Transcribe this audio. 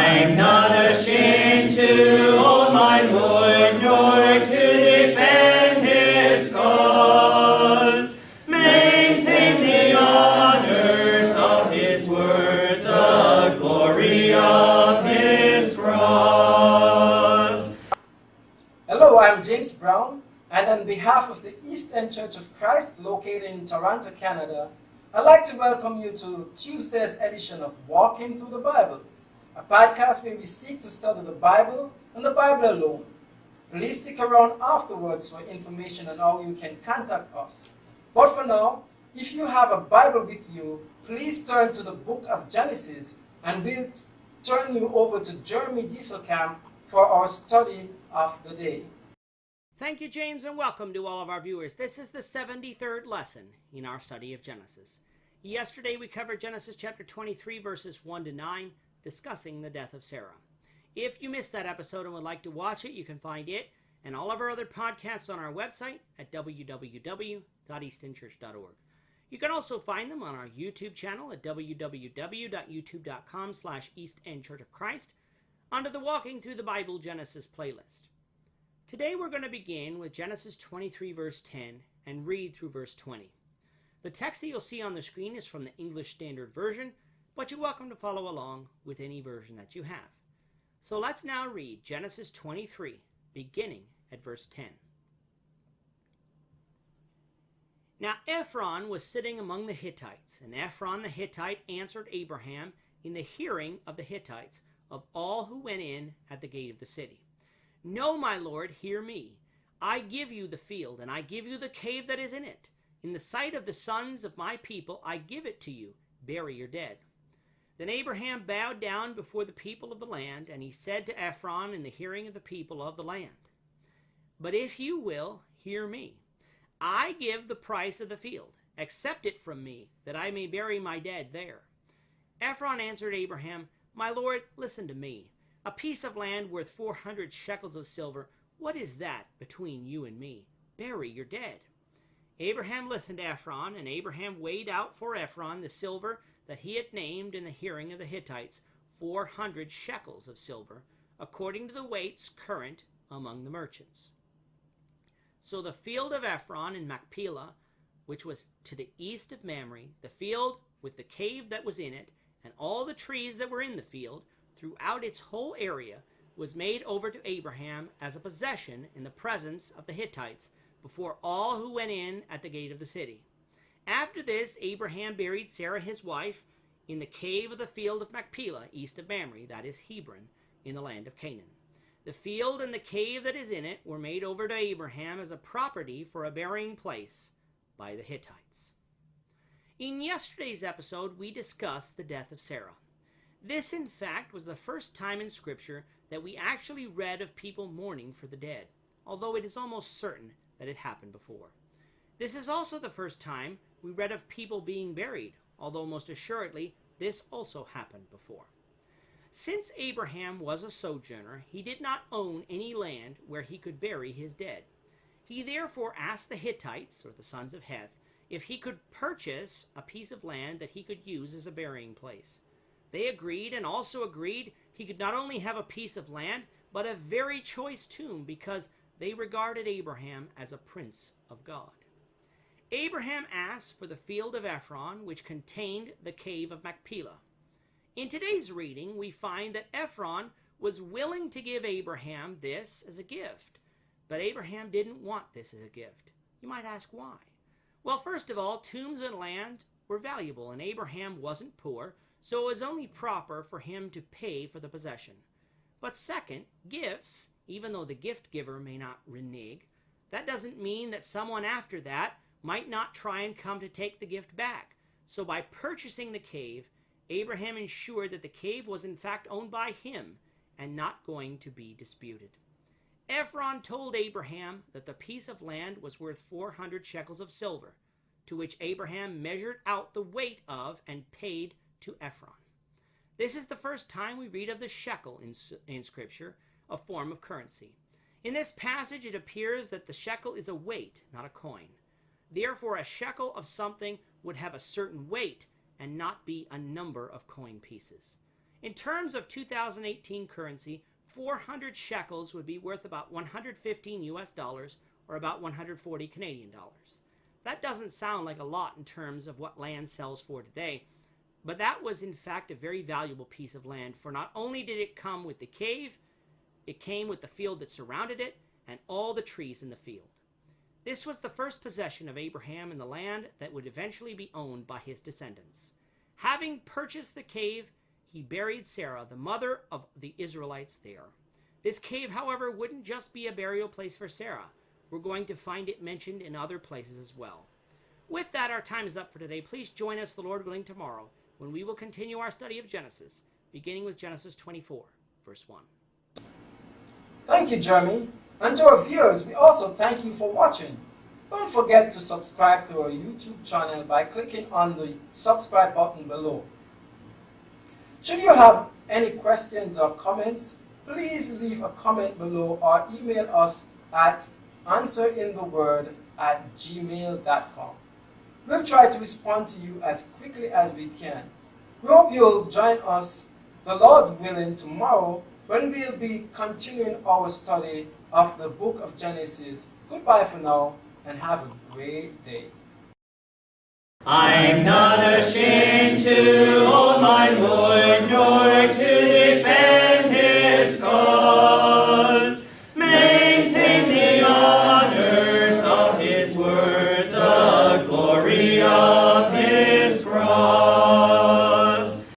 I'm not ashamed to own my Lord, nor to defend his cause. Maintain the honors of his word, the glory of his cross. Hello, I'm James Brown, and on behalf of the Eastern Church of Christ located in Toronto, Canada, I'd like to welcome you to Tuesday's edition of Walking Through the Bible, a podcast where we seek to study the Bible and the Bible alone. Please stick around afterwards for information on how you can contact us. But for now, if you have a Bible with you, please turn to the book of Genesis, and we'll turn you over to Jeremy Dieselkamp for our study of the day. Thank you, James, and welcome to all of our viewers. This is the 73rd lesson in our study of Genesis. Yesterday we covered Genesis chapter 23, verses 1 to 9, discussing the death of Sarah. If you missed that episode and would like to watch it, you can find it and all of our other podcasts on our website at www.eastonchurch.org. You can also find them on our YouTube channel at www.youtube.com/EastEndChurchOfChrist under the Walking Through the Bible Genesis playlist. Today we're going to begin with Genesis 23 verse 10 and read through verse 20. The text that you'll see on the screen is from the English Standard Version, but you're welcome to follow along with any version that you have. So let's now read Genesis 23, beginning at verse 10. Now Ephron was sitting among the Hittites, and Ephron the Hittite answered Abraham in the hearing of the Hittites of all who went in at the gate of the city. No, my lord, hear me. I give you the field, and I give you the cave that is in it. In the sight of the sons of my people, I give it to you. Bury your dead. Then Abraham bowed down before the people of the land, and he said to Ephron in the hearing of the people of the land, But if you will, hear me. I give the price of the field. Accept it from me, that I may bury my dead there. Ephron answered Abraham, My lord, listen to me. A piece of land worth 400 shekels of silver, what is that between you and me? Bury your dead. Abraham listened to Ephron, and Abraham weighed out for Ephron the silver that he had named in the hearing of the Hittites, 400 shekels of silver, according to the weights current among the merchants. So the field of Ephron in Machpelah, which was to the east of Mamre, the field with the cave that was in it, and all the trees that were in the field, throughout its whole area, was made over to Abraham as a possession in the presence of the Hittites before all who went in at the gate of the city. After this, Abraham buried Sarah his wife in the cave of the field of Machpelah, east of Mamre, that is Hebron, in the land of Canaan. The field and the cave that is in it were made over to Abraham as a property for a burying place by the Hittites. In yesterday's episode, we discussed the death of Sarah. This, in fact, was the first time in Scripture that we actually read of people mourning for the dead, although it is almost certain that it happened before. This is also the first time we read of people being buried, although most assuredly this also happened before. Since Abraham was a sojourner, he did not own any land where he could bury his dead. He therefore asked the Hittites, or the sons of Heth, if he could purchase a piece of land that he could use as a burying place. They agreed, and also agreed he could not only have a piece of land, but a very choice tomb, because they regarded Abraham as a prince of God. Abraham asked for the field of Ephron, which contained the cave of Machpelah. In today's reading, we find that Ephron was willing to give Abraham this as a gift, but Abraham didn't want this as a gift. You might ask why. Well, first of all, tombs and land were valuable, and Abraham wasn't poor, so it was only proper for him to pay for the possession. But second, gifts, even though the gift giver may not renege, that doesn't mean that someone after that might not try and come to take the gift back. So by purchasing the cave, Abraham ensured that the cave was in fact owned by him and not going to be disputed. Ephron told Abraham that the piece of land was worth 400 shekels of silver, to which Abraham measured out the weight of and paid to Ephron. This is the first time we read of the shekel in Scripture, a form of currency. In this passage, it appears that the shekel is a weight, not a coin. Therefore, a shekel of something would have a certain weight and not be a number of coin pieces. In terms of 2018 currency, 400 shekels would be worth about 115 US dollars, or about 140 Canadian dollars. That doesn't sound like a lot in terms of what land sells for today, but that was in fact a very valuable piece of land, for not only did it come with the cave, it came with the field that surrounded it and all the trees in the field. This was the first possession of Abraham in the land that would eventually be owned by his descendants. Having purchased the cave, he buried Sarah, the mother of the Israelites, there. This cave, however, wouldn't just be a burial place for Sarah. We're going to find it mentioned in other places as well. With that, our time is up for today. Please join us, the Lord willing, tomorrow, when we will continue our study of Genesis, beginning with Genesis 24, verse 1. Thank you, Jeremy. And to our viewers, we also thank you for watching. Don't forget to subscribe to our YouTube channel by clicking on the subscribe button below. Should you have any questions or comments, please leave a comment below or email us at answerintheword@gmail.com. We'll try to respond to you as quickly as we can. We hope you'll join us, the Lord willing, tomorrow when we'll be continuing our study of the book of Genesis. Goodbye for now and have a great day. I'm not ashamed to own my Lord.